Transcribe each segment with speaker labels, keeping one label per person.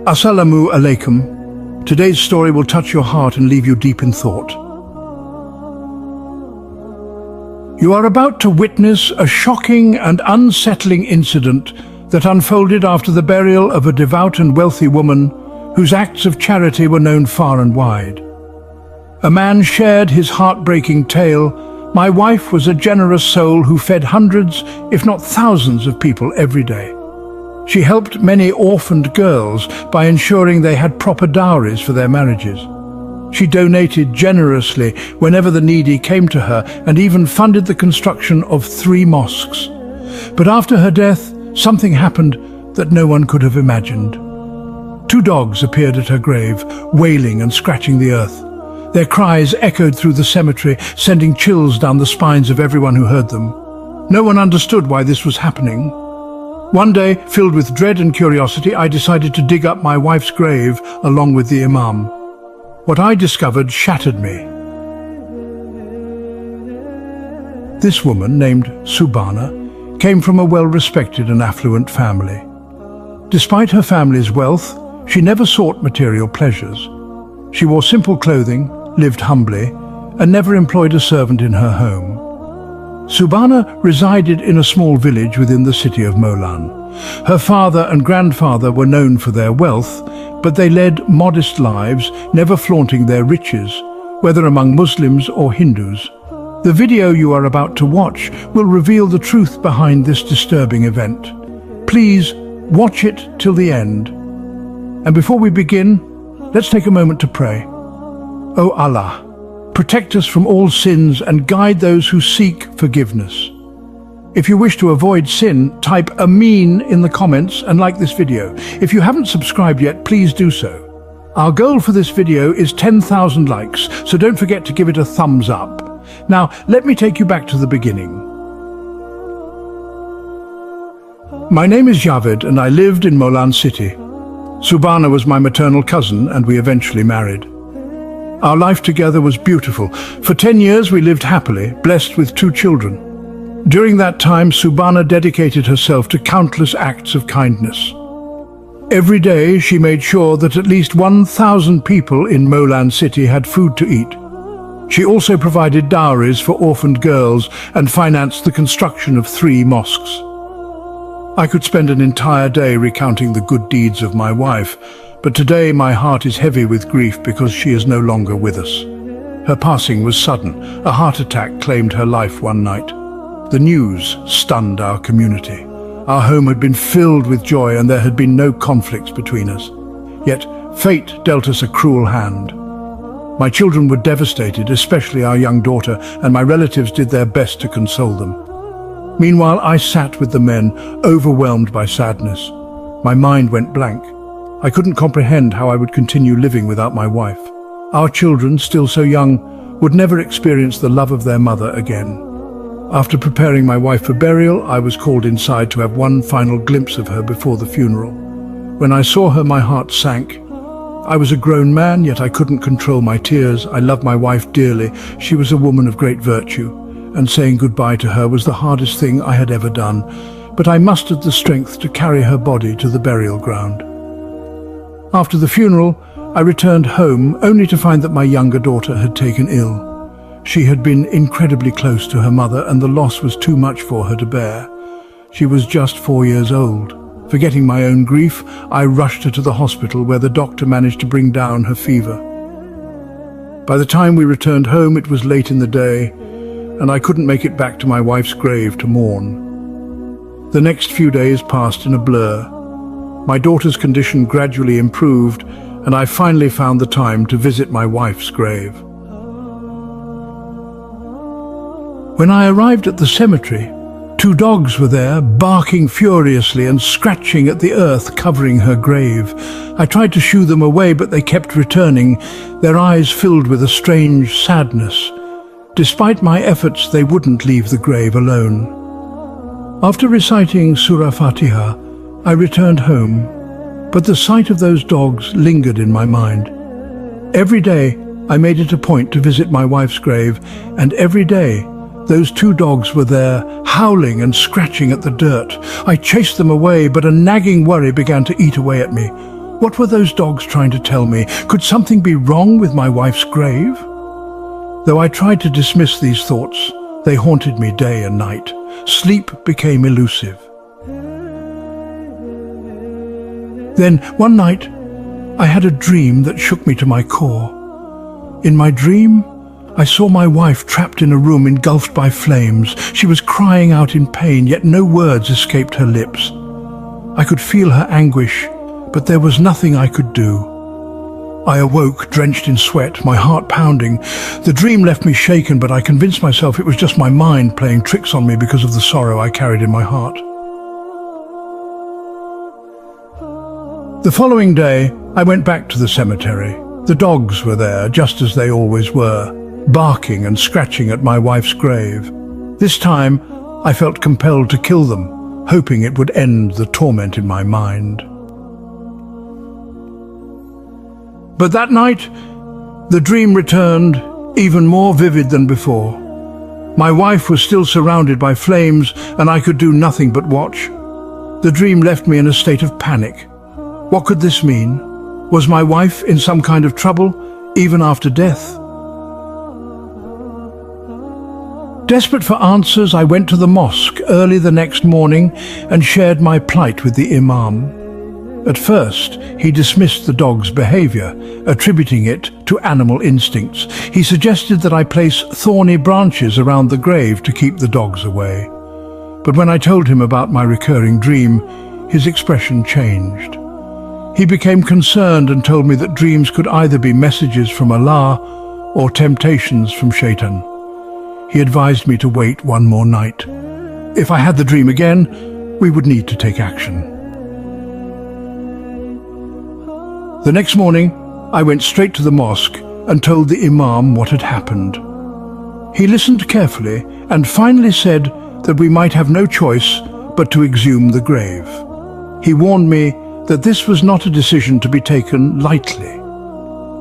Speaker 1: Assalamu alaikum. Today's story will touch your heart and leave you deep in thought. You are about to witness a shocking and unsettling incident that unfolded after the burial of a devout and wealthy woman whose acts of charity were known far and wide. A man shared his heartbreaking tale. My wife was a generous soul who fed hundreds, if not thousands of people every day. She helped many orphaned girls by ensuring they had proper dowries for their marriages. She donated generously whenever the needy came to her and even funded the construction of 3 mosques. But after her death, something happened that no one could have imagined. 2 dogs appeared at her grave, wailing and scratching the earth. Their cries echoed through the cemetery, sending chills down the spines of everyone who heard them. No one understood why this was happening. One day, filled with dread and curiosity, I decided to dig up my wife's grave along with the imam. What I discovered shattered me. This woman, named Mubana, came from a well-respected and affluent family. Despite her family's wealth, she never sought material pleasures. She wore simple clothing, lived humbly, and never employed a servant in her home. Mubana resided in a small village within the city of Molan. Her father and grandfather were known for their wealth, but they led modest lives, never flaunting their riches, whether among Muslims or Hindus. The video you are about to watch will reveal the truth behind this disturbing event. Please watch it till the end. And before we begin, let's take a moment to pray. O Allah, protect us from all sins and guide those who seek forgiveness. If you wish to avoid sin, type Ameen in the comments and like this video. If you haven't subscribed yet, please do so. Our goal for this video is 10,000 likes, so don't forget to give it a thumbs up. Now, let me take you back to the beginning. My name is Javed and I lived in Molan city. Mubana was my maternal cousin and we eventually married. Our life together was beautiful. For 10 years we lived happily, blessed with 2 children. During that time, Mubana dedicated herself to countless acts of kindness. Every day she made sure that at least 1,000 people in Molan city had food to eat. She also provided dowries for orphaned girls and financed the construction of 3 mosques. I could spend an entire day recounting the good deeds of my wife, but today my heart is heavy with grief because she is no longer with us. Her passing was sudden. A heart attack claimed her life one night. The news stunned our community. Our home had been filled with joy and there had been no conflicts between us. Yet fate dealt us a cruel hand. My children were devastated, especially our young daughter, and my relatives did their best to console them. Meanwhile, I sat with the men, overwhelmed by sadness. My mind went blank. I couldn't comprehend how I would continue living without my wife. Our children, still so young, would never experience the love of their mother again. After preparing my wife for burial, I was called inside to have one final glimpse of her before the funeral. When I saw her, my heart sank. I was a grown man, yet I couldn't control my tears. I loved my wife dearly. She was a woman of great virtue, and saying goodbye to her was the hardest thing I had ever done. But I mustered the strength to carry her body to the burial ground. After the funeral, I returned home only to find that my younger daughter had taken ill. She had been incredibly close to her mother and the loss was too much for her to bear. She was just 4 years old. Forgetting my own grief, I rushed her to the hospital where the doctor managed to bring down her fever. By the time we returned home, it was late in the day, and I couldn't make it back to my wife's grave to mourn. The next few days passed in a blur. My daughter's condition gradually improved, and I finally found the time to visit my wife's grave. When I arrived at the cemetery, 2 dogs were there, barking furiously and scratching at the earth covering her grave. I tried to shoo them away, but they kept returning, their eyes filled with a strange sadness. Despite my efforts, they wouldn't leave the grave alone. After reciting Surah Fatiha, I returned home, but the sight of those dogs lingered in my mind. Every day, I made it a point to visit my wife's grave, and every day, those 2 dogs were there, howling and scratching at the dirt. I chased them away, but a nagging worry began to eat away at me. What were those dogs trying to tell me? Could something be wrong with my wife's grave? Though I tried to dismiss these thoughts, they haunted me day and night. Sleep became elusive. Then, one night, I had a dream that shook me to my core. In my dream, I saw my wife trapped in a room engulfed by flames. She was crying out in pain, yet no words escaped her lips. I could feel her anguish, but there was nothing I could do. I awoke, drenched in sweat, my heart pounding. The dream left me shaken, but I convinced myself it was just my mind playing tricks on me because of the sorrow I carried in my heart. The following day, I went back to the cemetery. The dogs were there, just as they always were, barking and scratching at my wife's grave. This time, I felt compelled to kill them, hoping it would end the torment in my mind. But that night, the dream returned, even more vivid than before. My wife was still surrounded by flames, and I could do nothing but watch. The dream left me in a state of panic. What could this mean? Was my wife in some kind of trouble, even after death? Desperate for answers, I went to the mosque early the next morning and shared my plight with the imam. At first, he dismissed the dog's behavior, attributing it to animal instincts. He suggested that I place thorny branches around the grave to keep the dogs away. But when I told him about my recurring dream, his expression changed. He became concerned and told me that dreams could either be messages from Allah or temptations from Shaitan. He advised me to wait one more night. If I had the dream again, we would need to take action. The next morning, I went straight to the mosque and told the imam what had happened. He listened carefully and finally said that we might have no choice but to exhume the grave. He warned me that this was not a decision to be taken lightly.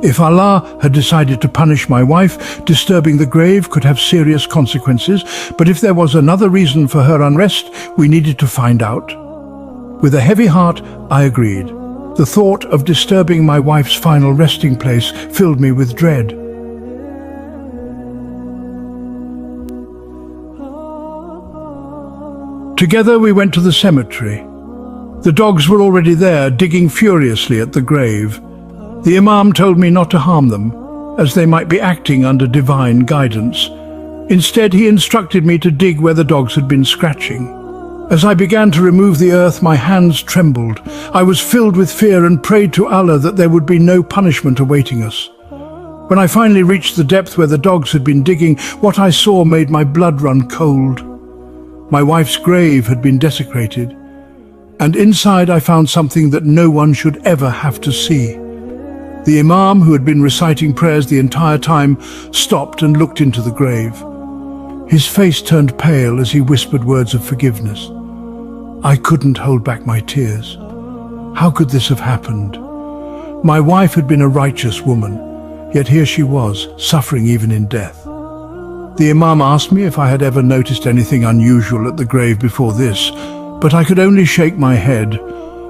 Speaker 1: If Allah had decided to punish my wife, disturbing the grave could have serious consequences, but if there was another reason for her unrest, we needed to find out. With a heavy heart, I agreed. The thought of disturbing my wife's final resting place filled me with dread. Together we went to the cemetery. The dogs were already there, digging furiously at the grave. The imam told me not to harm them, as they might be acting under divine guidance. Instead, he instructed me to dig where the dogs had been scratching. As I began to remove the earth, my hands trembled. I was filled with fear and prayed to Allah that there would be no punishment awaiting us. When I finally reached the depth where the dogs had been digging, what I saw made my blood run cold. My wife's grave had been desecrated, and inside I found something that no one should ever have to see. The imam, who had been reciting prayers the entire time, stopped and looked into the grave. His face turned pale as he whispered words of forgiveness. I couldn't hold back my tears. How could this have happened? My wife had been a righteous woman, yet here she was, suffering even in death. The imam asked me if I had ever noticed anything unusual at the grave before this, but I could only shake my head.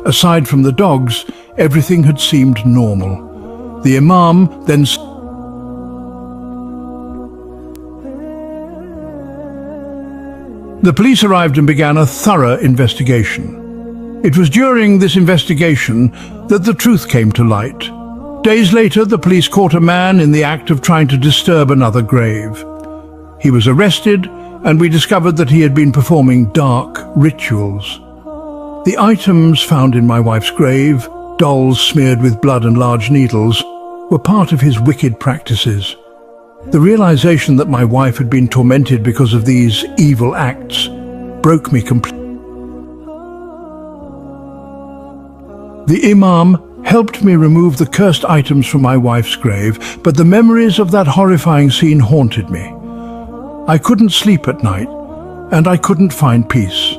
Speaker 1: Aside from the dogs, everything had seemed normal. The imam then The police arrived and began a thorough investigation. It was during this investigation that the truth came to light. Days later, the police caught a man in the act of trying to disturb another grave. He was arrested, and we discovered that he had been performing dark rituals. The items found in my wife's grave, dolls smeared with blood and large needles, were part of his wicked practices. The realization that my wife had been tormented because of these evil acts broke me completely. The imam helped me remove the cursed items from my wife's grave, but the memories of that horrifying scene haunted me. I couldn't sleep at night, and I couldn't find peace.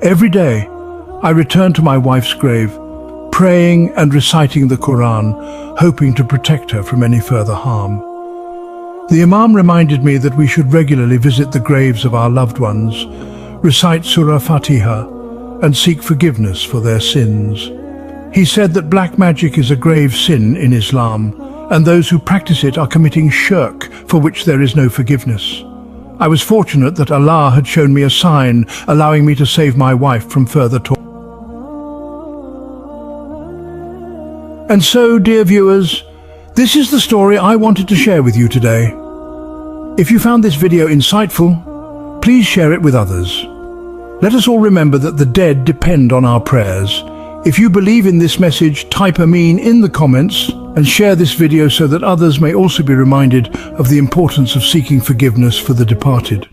Speaker 1: Every day, I returned to my wife's grave, praying and reciting the Quran, hoping to protect her from any further harm. The imam reminded me that we should regularly visit the graves of our loved ones, recite Surah Fatiha, and seek forgiveness for their sins. He said that black magic is a grave sin in Islam, and those who practice it are committing shirk for which there is no forgiveness. I was fortunate that Allah had shown me a sign, allowing me to save my wife from further torture. And so, dear viewers, this is the story I wanted to share with you today. If you found this video insightful, please share it with others. Let us all remember that the dead depend on our prayers. If you believe in this message, type Ameen in the comments and share this video so that others may also be reminded of the importance of seeking forgiveness for the departed.